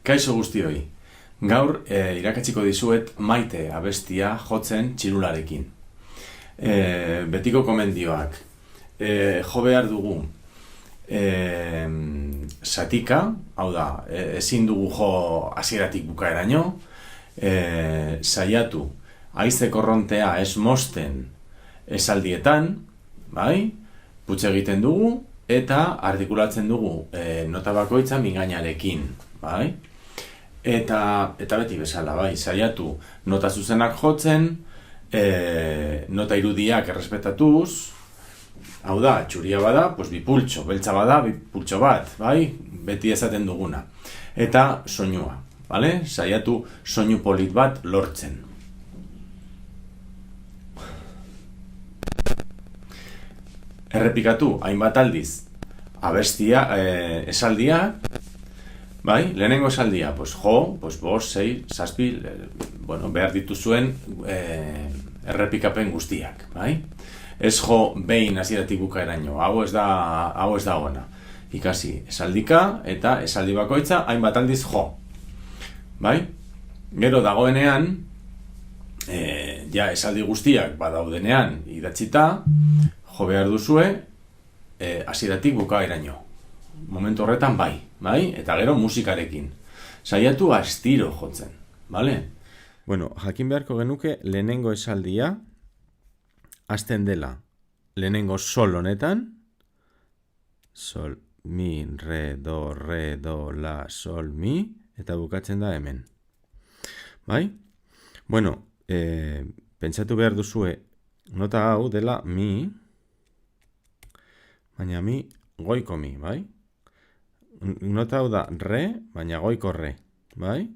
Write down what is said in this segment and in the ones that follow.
Kaixo guztioi, gaur irakatsiko dizuet Maite abestia jotzen txirularekin. Betiko komendioak, jo behar dugu satika, hau da, ezin dugu jo hasieratik bukaeraino, saiatu haize korrontea ez mosten esaldietan, bai? Putz egiten dugu eta artikulatzen dugu nota bakoitza mingainarekin, bai? Eta beti bezala, bai, saiatu nota zuzenak jotzen, nota irudiak errespetatuz, hau da, txuria bada, pues bi pultxo, beltza bada, bi pultxo bat, bai, beti esaten duguna. Eta soinua, bale? Saiatu soinu polit bat lortzen. Errepikatu, hainbat aldiz, abestia, esaldia, bai, lehenengo esaldia, pues jo, pues bost, sei, zazpi, bueno, behar dituzuen errepikapen guztiak, bai? Ez jo behin hasieratik bukaeraino, hau ez da ona. Ikasi esaldika eta esaldi bakoitza hainbat aldiz jo, bai? Gero dagoenean, ja esaldi guztiak badaudenean idatzita, jo behar duzue hasieratik bukaeraino. Momentu horretan bai? Eta gero musikarekin. Saiatu astiro jotzen, bale? Bueno, jakin beharko genuke lehenengo esaldia hasten dela lehenengo sol honetan, sol, mi, re, do, la, sol, mi, eta bukatzen da hemen. Bai? Bueno, pentsatu behar duzue nota hau dela mi, baina mi goiko mi, bai? Nota hau da re, baina goiko re, bai?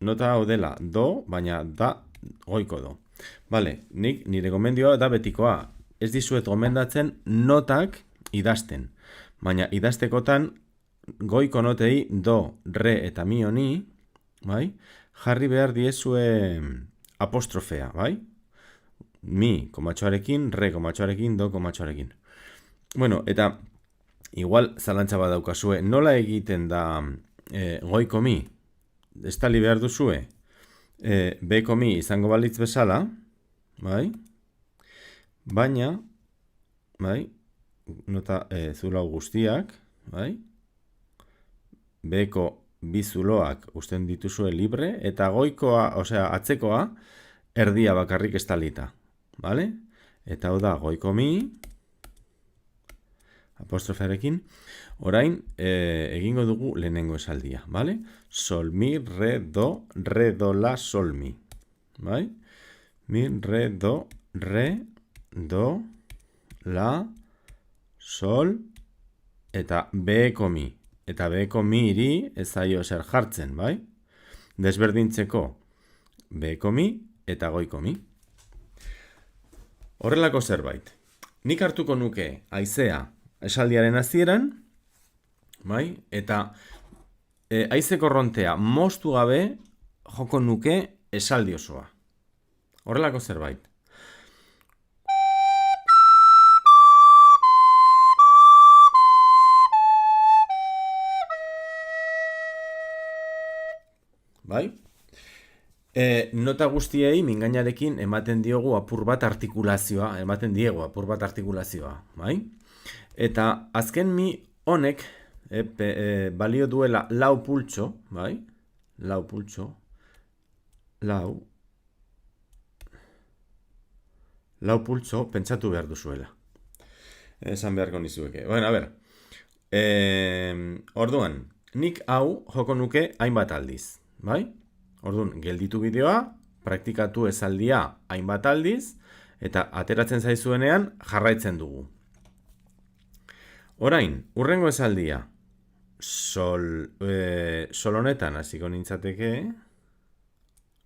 Nota hau dela do, baina da goiko do. Bale, nire gomendioa da betikoa. Ez dizuet gomendatzen notak idazten. Baina idaztekotan goiko notei do, re eta mi honi, bai? Jarri behar diezue apostrofea, bai? Mi komatxoarekin, re komatxoarekin, do komatxoarekin. Bueno, eta igual zalantza bat daukazue, nola egiten da goiko mi? Estali behar duzue, beko mi izango balitz bezala, bai? Baina, bai? Nota zulau guztiak, bai? Beko bi zuloak usten dituzue libre, eta goikoa, osea, atzekoa, erdia bakarrik estalita, bale? Eta hau da, goiko mi, apostrofearekin, orain egingo dugu lehenengo esaldia, bale? Sol, mi, re, do, la, sol, mi. Bai? Mi, re, do, la, sol, eta beko mi. Eta beko mi iri ez zaio eser jartzen, bai? Desberdintzeko beko mi eta goiko mi. Horrelako zerbait. Nik hartuko nuke haizea esaldiaren hasieran, bai? Eta haize korrontea moztu gabe joko nuke esaldi osoa. Horrelako zerbait. Bai? Nota guztiei mingainarekin ematen diegu apur bat artikulazioa, bai? Eta azken mi honek balio duela lau pultxo, bai? Lau pultxo pentsatu behar duzuela. Esan beharko nizueke. Bueno, a ber. Orduan, nik hau joko nuke hainbat aldiz, bai? Orduan, gelditu bideoa, praktikatu esaldia hainbat aldiz, eta ateratzen zaizuenean jarraitzen dugu. Orain, hurrengo esaldia, sol honetan hasiko nintzateke,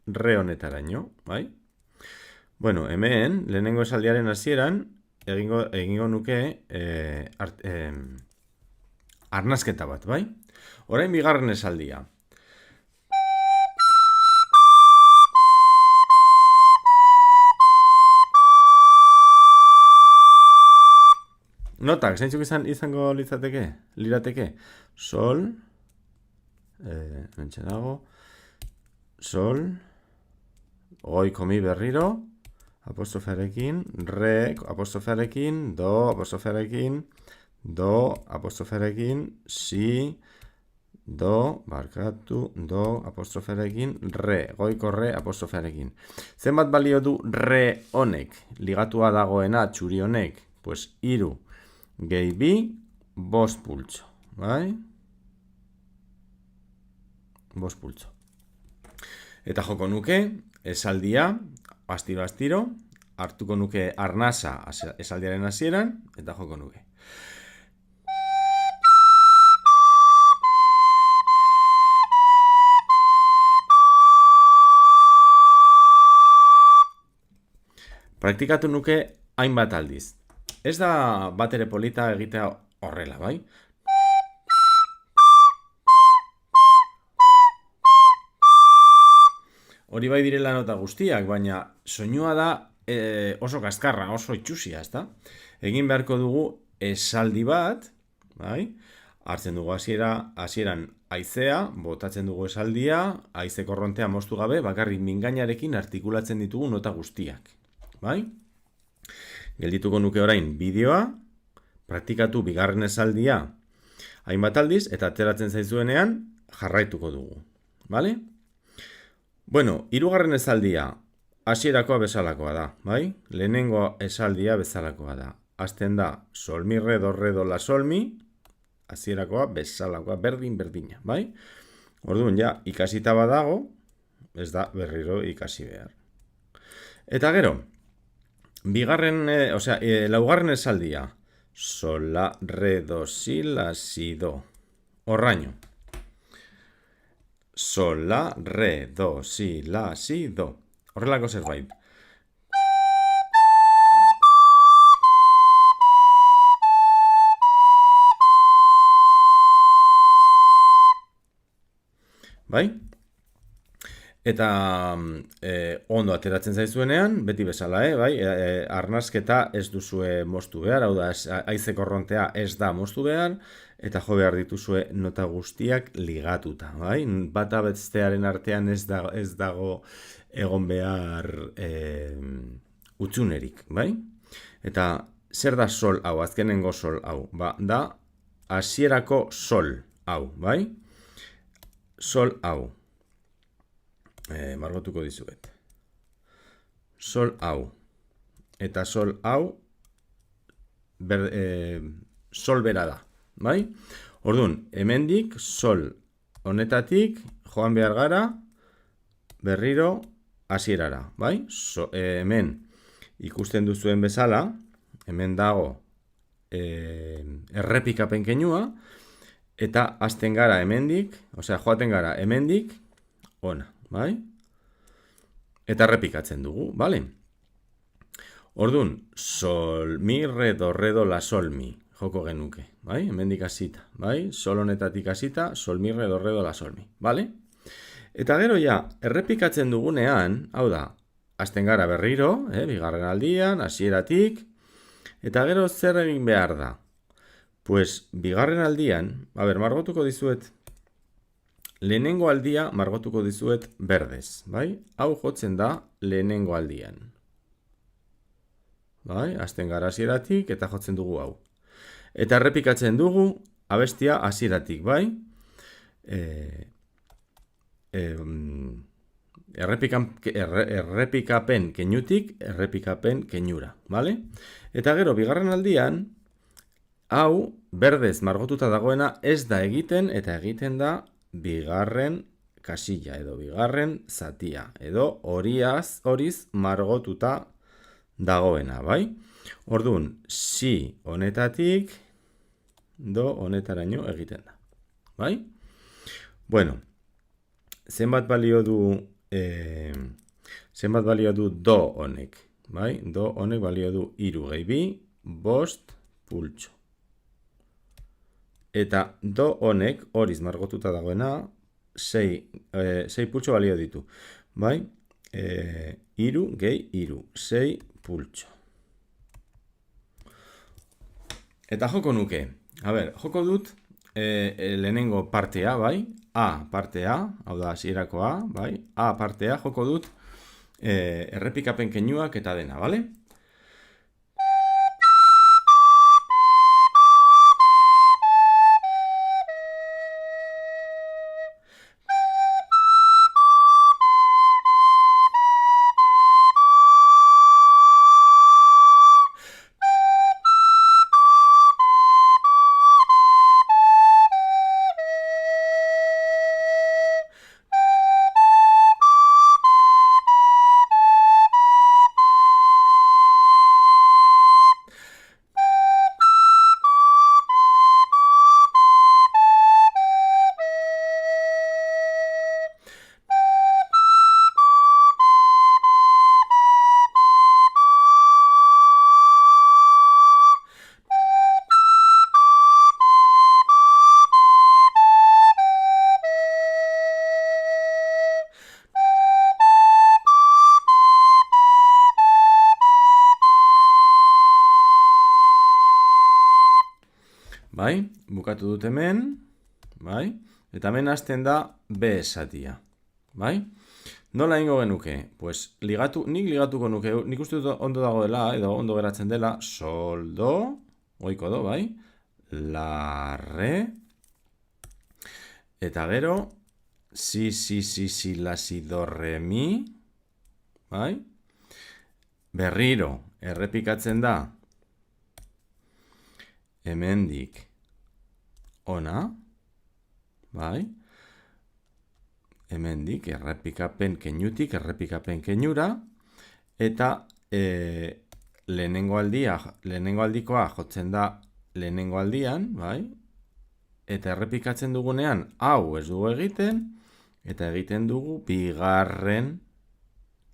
re honetaraino, bai? Bueno, hemen, lehenengo esaldiaren hasieran, egingo nuke arnasketa bat, bai? Orain bigarren esaldia. Notak, zeintzuk izango lirateke? Sol, Mentxe dago, sol, goiko mi berriro, apostrofearekin, re, apostrofearekin, do, apostrofearekin, do, apostrofearekin, si, do, barkatu, do, apostrofearekin, re, goiko re, apostrofearekin. Zenbat balio du re honek, ligatua dagoena, txuri honek, pues 3 gehi 2, 5 pultso, bai? 5 pultso. Eta joko nuke, esaldia, astiro, hartuko nuke arnasa esaldiaren hasieran, eta joko nuke. Praktikatu nuke hainbat aldiz. Ez da batere polita egitea horrela, bai? Hori bai direla nota guztiak, baina soinua da oso kaskarra, oso itxusia, ezta? Egin beharko dugu esaldi bat, bai? Hartzen dugu hasieran haizea, botatzen dugu esaldia, haize korrontea moztu gabe, bakarrik mingainarekin artikulatzen ditugu nota guztiak, bai? Geldituko nuke orain bideoa, praktikatu bigarren esaldia hainbat aldiz, eta ateratzen zaizuenean jarraituko dugu, bale? Bueno, 3. esaldia hasierakoa bezalakoa da, bai? Lehenengo esaldia bezalakoa da. Hasten da sol mi re do la sol mi, hasierakoa bezalakoa berdina, bai? Orduan ja ikasita badago, ez da berriro ikasi behar. Eta gero, laugarren esaldia, sol la re do si la si do. Horraino. Sol, la, re, do, si, la, si, do. Horrelako zerbait. Bai? Eta ondo ateratzen zaizuenean, beti bezala, bai? Arnasketa ez duzue moztu behar, hau da, haize korrontea ez da moztu behar, eta jo behar dituzue nota guztiak ligatuta, bai? Bata bestearen artean ez dago egon behar utzunerik, bai? Eta zer da sol hau, azkenengo sol hau? Ba, da hasierako sol hau, bai? Sol hau. Margotuko dizuet. Sol hau. Eta sol hau sol bera da. Bai? Orduan, hemendik sol honetatik joan behar gara berriro hasierara. Bai? Hemen ikusten duzuen bezala, hemen dago errepikapen keinua, eta hasten gara hemendik, joaten gara hemendik ona. Bai? Eta errepikatzen dugu, bale? Orduan, sol, mi, re, do, la, sol, mi. Joko genuke, bai? Hemendik hasita, bai? Sol honetatik hasita, sol, mi, re, do, la, sol, mi. Bale? Eta gero ja, errepikatzen dugunean, hau da, hasten gara berriro, bigarren aldian, hasieratik, eta gero zer egin behar da? Pues, bigarren aldian, margotuko dizuet, lehenengo aldia margotuko dizuet berdez, bai? Hau jotzen da lehenengo aldian. Bai? Hasten gara hasieratik eta jotzen dugu hau. Eta errepikatzen dugu abestia hasieratik, bai? Errepikapen keinutik, errepikapen keinura, bale? Eta gero, bigarren aldian, hau berdez margotuta dagoena ez da egiten, eta egiten da bigarren kasilla edo bigarren zatia edo horiz margotuta dagoena, bai? Orduan, si honetatik do honetaraino egiten da, bai? Bueno, zenbat balio du do honek, bai? Do honek balio du 3 gehi 2, 5 pultso. Eta do honek, horiz margotuta dagoena, 6 pultso balio ditu. Bai? 3 gehi 3, 6 pultso. Eta joko nuke. Joko dut lehenengo partea, bai? A partea, hau da, hasierako A, bai? A partea joko dut errepikapen keinuak eta dena, bale? Bai, bukatu dut hemen, bai, eta hemen hasten da B esatia, bai? Nola ingo genuke? Pues nik ligatuko nuke, nik uste dut ondo dagoela, edo ondo geratzen dela, sol, do, goiko do, bai? La, re, eta gero, si, la, si, do, re, mi, bai? Berriro, errepikatzen da, hemendik ona, bai? Hemendik errepikapen keinutik errepikapen keinura, eta lehenengo aldikoa jotzen da lehenengo aldian, bai? Eta errepikatzen dugunean hau ez dugu egiten, eta egiten dugu bigarren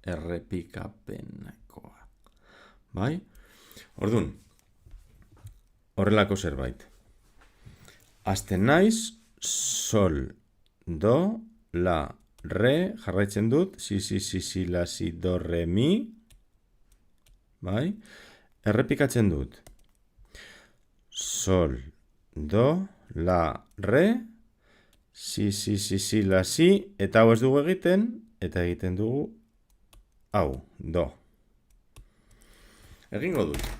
errepikapenekoa, bai? Orduan, horrelako zerbait. Hasten naiz, sol, do, la, re, jarraitzen dut, si, la, si, do, re, mi, bai? Errepikatzen dut. Sol, do, la, re, si, la, si, eta hau ez dugu egiten, eta egiten dugu hau, do. Egingo dut.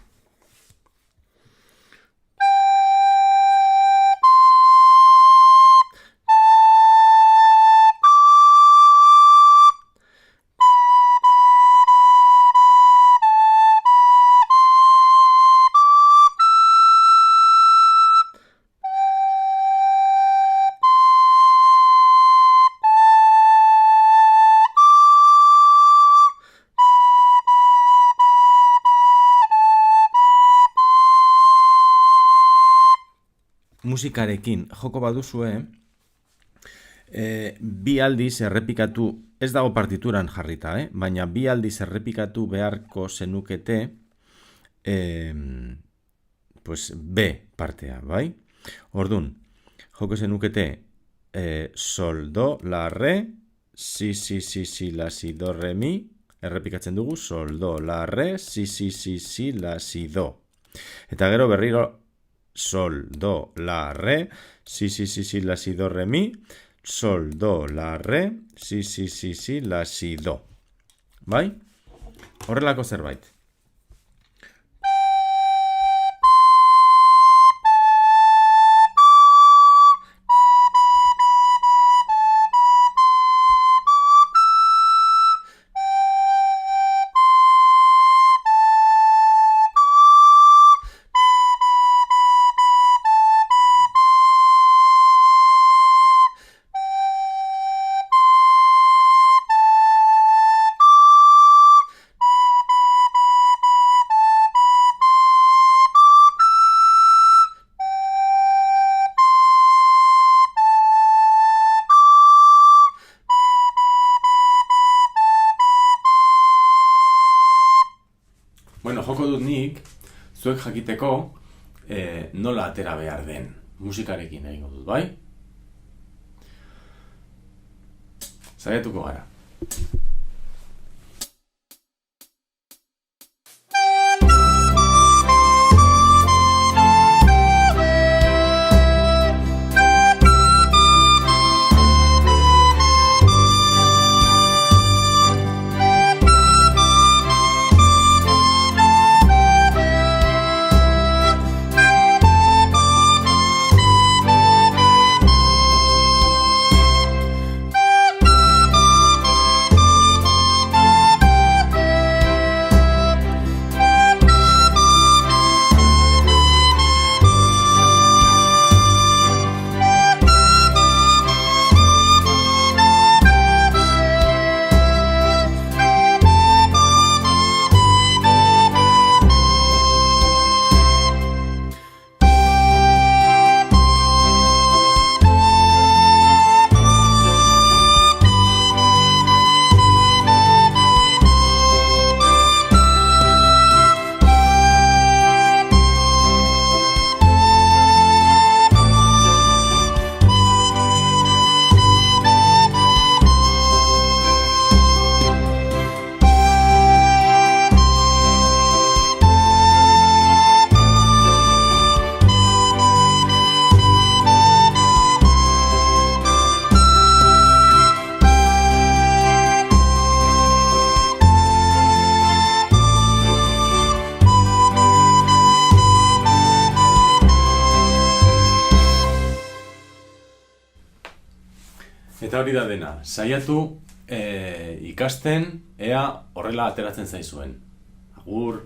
Musikarekin joko baduzue, bi aldiz errepikatu, ez dago partituran jarrita, baina bi aldiz errepikatu beharko zenukete pues B partea, bai? Orduan, joko zenukete sol, do, la, re, si, la, si, do, re, mi, errepikatzen dugu sol, do, la, re, si, la, si, do. Eta gero berriro sol, do, la, re, si, la, si, do, re, mi, sol, do, la, re, si, la, si, do. Bai? Horrelako zerbait. Bueno, joko dut nik, zuek jakiteko nola atera behar den musikarekin egingo dut, bai? Saiatuko gara. Eta hori da dena, saiatu ikasten ea horrela ateratzen zaizuen. Agur!